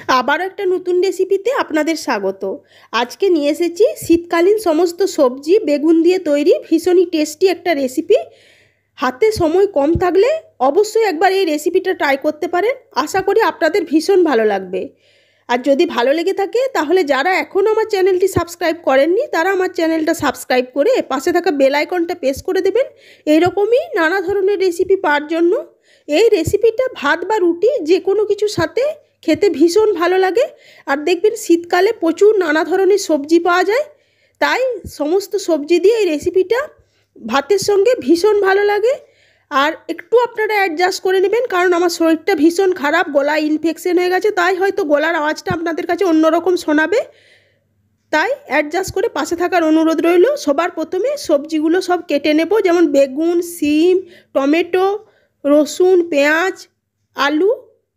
আবার একটা নতুন রেসিপিতে আপনাদের স্বাগত। আজকে নিয়ে এসেছি শীতকালীন সমস্ত সবজি বেগুন দিয়ে তৈরি ভীষণই টেস্টি একটা রেসিপি। হাতে সময় কম থাকলে অবশ্যই একবার এই রেসিপিটা ট্রাই করতে পারেন। আশা করি আপনাদের ভীষণ ভালো লাগবে। আর যদি ভালো লেগে থাকে তাহলে যারা এখনও আমার চ্যানেলটি সাবস্ক্রাইব করেননি তারা আমার চ্যানেলটা সাবস্ক্রাইব করে পাশে থাকা বেল আইকনটা প্রেস করে দেবেন এইরকমই নানা ধরনের রেসিপি পাওয়ার জন্য। এই রেসিপিটা ভাত বা রুটি যে কোনো কিছুর সাথে খেতে ভীষণ ভালো লাগে। আর দেখবেন শীতকালে প্রচুর নানা ধরনের সবজি পাওয়া যায়, তাই সমস্ত সবজি দিয়ে এই রেসিপিটা ভাতের সঙ্গে ভীষণ ভালো লাগে। আর একটু আপনারা অ্যাডজাস্ট করে নেবেন, কারণ আমার শরীরটা ভীষণ খারাপ, গলায় ইনফেকশন হয়ে গেছে, তাই হয়তো গলার আওয়াজটা আপনাদের কাছে অন্যরকম শোনাবে, তাই অ্যাডজাস্ট করে পাশে থাকার অনুরোধ রইল। সবার প্রথমে সবজিগুলো সব কেটে নেব, যেমন বেগুন, সিম, টমেটো, রসুন, পেঁয়াজ, আলু।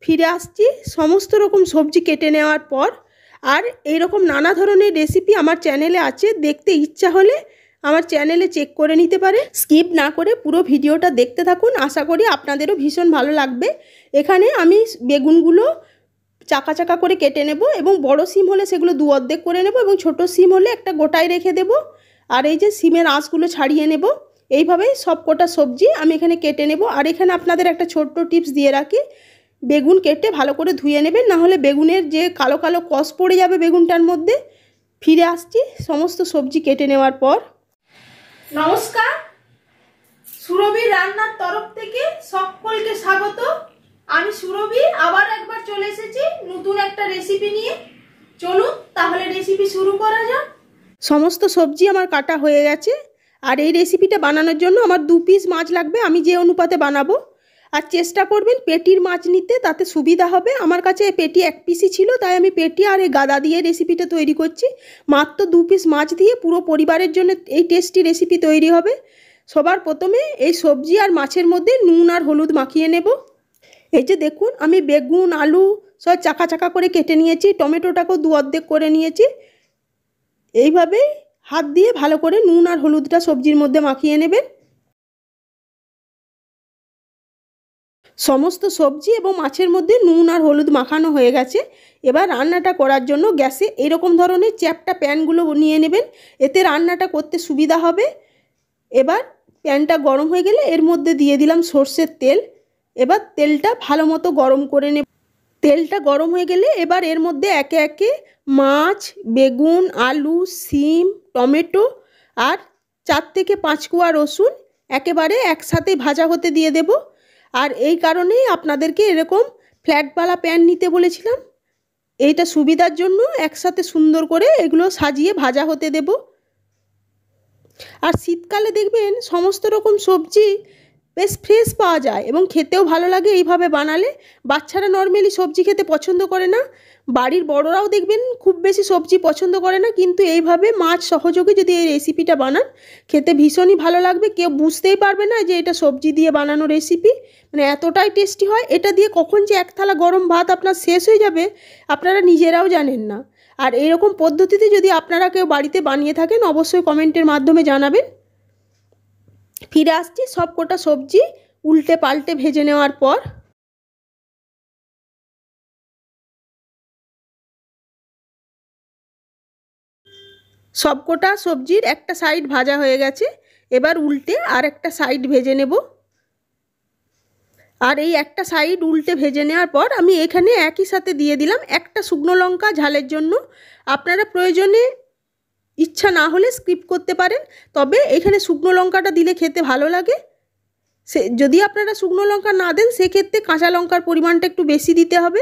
ফিরে আসছি সমস্ত রকম সবজি কেটে নেওয়ার পর। আর এইরকম নানা ধরনের রেসিপি আমার চ্যানেলে আছে, দেখতে ইচ্ছা হলে আমার চ্যানেলে চেক করে নিতে পারে। স্কিপ না করে পুরো ভিডিওটা দেখতে থাকুন, আশা করি আপনাদেরও ভীষণ ভালো লাগবে। এখানে আমি বেগুনগুলো চাকা চাকা করে কেটে নেব, এবং বড় সিম হলে সেগুলো দু অর্ধেক করে নেব, এবং ছোট সিম হলে একটা গোটায় রেখে দেব। আর এই যে সিমের আঁশগুলো ছাড়িয়ে নেব। এইভাবেই সব কটা সবজি আমি এখানে কেটে নেব। আর এখানে আপনাদের একটা ছোট্ট টিপস দিয়ে রাখি, বেগুন কেটে ভালো করে ধুয়ে নেবেন, না হলে বেগুনের যে কালো কালো কষ পড়ে যাবে বেগুনটার মধ্যে। ফিরে আসছি সমস্ত সবজি কেটে নেওয়ার পর। নমস্কার, সুরভি রান্নার তরফ থেকে সকলকে স্বাগত। আমি সুরভি আবার একবার চলে এসেছি নতুন একটা রেসিপি নিয়ে। চলুন তাহলে রেসিপি শুরু করা যাক। সমস্ত সবজি আমার কাটা হয়ে গেছে। আর এই রেসিপিটা বানানোর জন্য আমার 2 পিস মাছ লাগবে, আমি যে অনুপাতে বানাবো। আর চেষ্টা করবেন পেটির মাছ নিতে, তাতে সুবিধা হবে। আমার কাছে পেটি 1 পিসই ছিল, তাই আমি পেটি আর এই গাদা দিয়ে রেসিপিটা তৈরি করছি। মাত্র 2 পিস মাছ দিয়ে পুরো পরিবারের জন্য এই টেস্টি রেসিপি তৈরি হবে। সবার প্রথমে এই সবজি আর মাছের মধ্যে নুন আর হলুদ মাখিয়ে নেব। এই যে দেখুন, আমি বেগুন, আলু সব চাকা চাকা করে কেটে নিয়েছি, টমেটোটাকেও 2 অর্ধেক করে নিয়েছি। এইভাবে হাত দিয়ে ভালো করে নুন আর হলুদটা সবজির মধ্যে মাখিয়ে নেবেন। সমস্ত সবজি এবং মাছের মধ্যে নুন আর হলুদ মাখানো হয়ে গেছে। এবার রান্নাটা করার জন্য গ্যাসে এরকম ধরনের চ্যাপ্টা প্যানগুলো নিয়ে নেবেন, এতে রান্নাটা করতে সুবিধা হবে। এবার প্যানটা গরম হয়ে গেলে এর মধ্যে দিয়ে দিলাম সর্ষের তেল। এবার তেলটা ভালো মতো গরম করে নেব। তেলটা গরম হয়ে গেলে এবার এর মধ্যে একে একে মাছ, বেগুন, আলু, সিম, টমেটো আর 4 থেকে 5 কোয়া রসুন একেবারে একসাথে ভাজা হতে দিয়ে দেব। আর এই কারণেই আপনাদেরকে এরকম ফ্ল্যাটওয়ালা প্যান নিতে বলেছিলাম, এইটা সুবিধার জন্য একসাথে সুন্দর করে এগুলো সাজিয়ে ভাজা হতে দেব। আর শীতকালে দেখবেন সমস্ত রকম সবজি বেশ ফ্রেশ পাওয়া যায় এবং খেতেও ভালো লাগে এইভাবে বানালে। বাচ্চারা নর্মালি সবজি খেতে পছন্দ করে না, বাড়ির বড়রাও দেখবেন খুব বেশি সবজি পছন্দ করে না, কিন্তু এইভাবে মাছ সহযোগে যদি এই রেসিপিটা বানান খেতে ভীষণই ভালো লাগবে। কেউ বুঝতেই পারবে না যে এটা সবজি দিয়ে বানানো রেসিপি, মানে এতটাই টেস্টি হয়। এটা দিয়ে কখন যে 1 থালা গরম ভাত আপনার শেষ হয়ে যাবে আপনারা নিজেরাও জানেন না। আর এইরকম পদ্ধতিতে যদি আপনারা কেউ বাড়িতে বানিয়ে থাকেন অবশ্যই কমেন্টের মাধ্যমে জানাবেন। ফিরে আসছি সব কটা সবজি উল্টে পাল্টে ভেজে নেওয়ার পর। সবকটা সবজির একটা সাইড ভাজা হয়ে গেছে, এবার উল্টে আর একটা সাইড ভেজে নেব। আর এই একটা সাইড উল্টে ভেজে নেওয়ার পর আমি এখানে একই সাথে দিয়ে দিলাম একটা শুকনো লঙ্কা ঝালের জন্য। আপনারা প্রয়োজনে ইচ্ছা না হলে স্কিপ করতে পারেন, তবে এখানে শুকনো লঙ্কাটা দিলে খেতে ভালো লাগে। যদি আপনারা শুকনো লঙ্কা না দেন সেক্ষেত্রে কাঁচা লঙ্কার পরিমাণটা একটু বেশি দিতে হবে।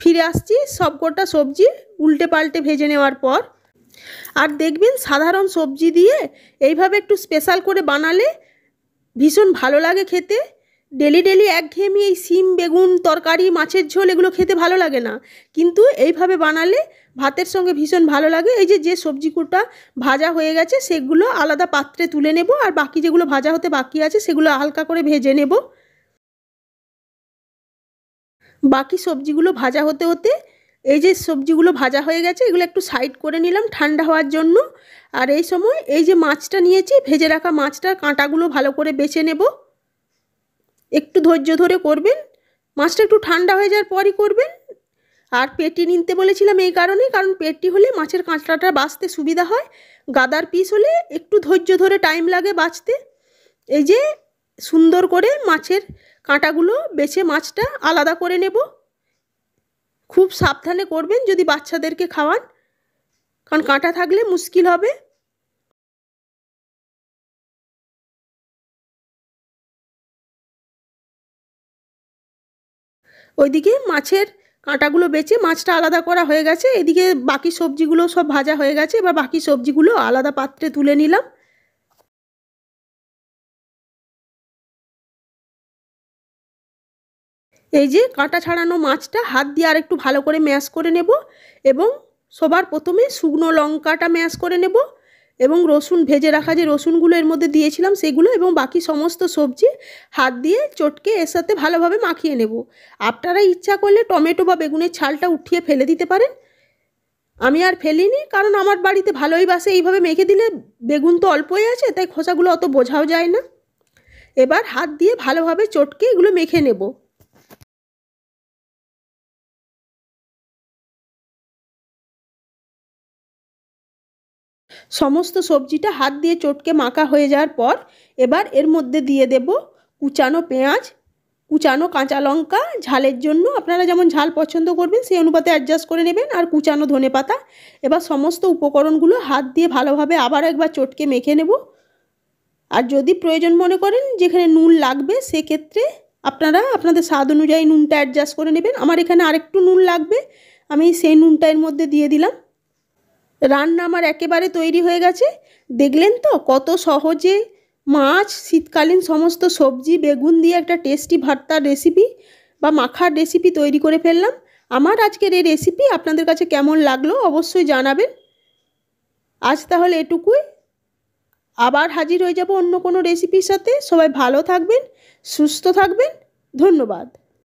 ফিরে আসছি সবকটা সবজি উল্টে পাল্টে ভেজে নেওয়ার পর। আর দেখবেন সাধারণ সবজি দিয়ে এইভাবে একটু স্পেশাল করে বানালে ভীষণ ভালো লাগে খেতে। ডেলি ডেলি একঘেয়েমি এই সিম, বেগুন, তরকারি, মাছের ঝোল এগুলো খেতে ভালো লাগে না, কিন্তু এইভাবে বানালে ভাতের সঙ্গে ভীষণ ভালো লাগে। এই যে সবজিগুলোটা ভাজা হয়ে গেছে সেগুলো আলাদা পাত্রে তুলে নেব, আর বাকি যেগুলো ভাজা হতে বাকি আছে সেগুলো হালকা করে ভেজে নেব। বাকি সবজিগুলো ভাজা হতে হতে এই যে সবজিগুলো ভাজা হয়ে গেছে এগুলো একটু সাইড করে নিলাম ঠান্ডা হওয়ার জন্য। আর এই সময় এই যে মাছটা নিয়েছি, ভেজে রাখা মাছটার কাঁটাগুলো ভালো করে বেছে নেব। একটু ধৈর্য ধরে করবেন, মাছটা একটু ঠান্ডা হয়ে যাওয়ার পরই করবেন, আর পেটি নিতে বলেছিলাম এই কারণে, কারণ পেটি হলে মাছের কাঁচরাটা বাছতে সুবিধা হয়, গাদার পিস হলে একটু ধৈর্য ধরে টাইম লাগে বাছতে। এই যে সুন্দর করে মাছের কাঁটাগুলো বেছে মাছটা আলাদা করে নেব। খুব সাবধানে করবেন যদি বাচ্চাদেরকে খাওয়ান, কারণ কাঁটা থাকলে মুশকিল হবে। ওইদিকে মাছের কাঁটাগুলো বেছে মাছটা আলাদা করা হয়ে গেছে, এদিকে বাকি সবজিগুলো সব ভাজা হয়ে গেছে। এবার বাকি সবজিগুলো আলাদা পাত্রে তুলে নিলাম। এই যে কাঁটা ছাড়ানো মাছটা হাত দিয়ে আর একটু ভালো করে ম্যাশ করে নেব, এবং সবার প্রথমে শুকনো লঙ্কাটা ম্যাশ করে নেব, এবং রসুন ভেজে রাখা যে রসুনগুলো এর মধ্যে দিয়েছিলাম সেগুলো, এবং বাকি সমস্ত সবজি হাত দিয়ে চটকে এর সাথে ভালোভাবে মাখিয়ে নেব। আপনারা ইচ্ছা করলে টমেটো বা বেগুনের ছালটা উঠিয়ে ফেলে দিতে পারেন, আমি আর ফেলিনি, কারণ আমার বাড়িতে ভালোই বাসে এইভাবে মেখে দিলে। বেগুন তো অল্পই আছে, তাই খোসাগুলো অত বোঝাও যায় না। এবার হাত দিয়ে ভালোভাবে চটকে এগুলো মেখে নেব। সমস্ত সবজিটা হাত দিয়ে চটকে মাখা হয়ে যাওয়ার পর এবার এর মধ্যে দিয়ে দেব কুচানো পেঁয়াজ, কুচানো কাঁচা লঙ্কা, ঝালের জন্য আপনারা যেমন ঝাল পছন্দ করবেন সেই অনুপাতে অ্যাডজাস্ট করে নেবেন, আর কুচানো ধনেপাতা। এবার সমস্ত উপকরণগুলো হাত দিয়ে ভালোভাবে আবার একবার চটকে মেখে নেব। আর যদি প্রয়োজন মনে করেন যেখানে নুন লাগবে সেক্ষেত্রে আপনারা আপনাদের স্বাদ অনুযায়ী নুনটা অ্যাডজাস্ট করে নেবেন। আমার এখানে আরেকটু নুন লাগবে, আমি সেই নুনটা এর মধ্যে দিয়ে দিলাম। রান্না আমার একেবারে তৈরি হয়ে গেছে। দেখলেন তো কত সহজে মাছ, শীতকালীন সমস্ত সবজি, বেগুন দিয়ে একটা টেস্টি ভর্তার রেসিপি বা মাখার রেসিপি তৈরি করে ফেললাম। আমার আজকের এই রেসিপি আপনাদের কাছে কেমন লাগলো অবশ্যই জানাবেন। আজ তাহলে এটুকুই, আবার হাজির হয়ে যাব অন্য কোনো রেসিপির সাথে। সবাই ভালো থাকবেন, সুস্থ থাকবেন, ধন্যবাদ।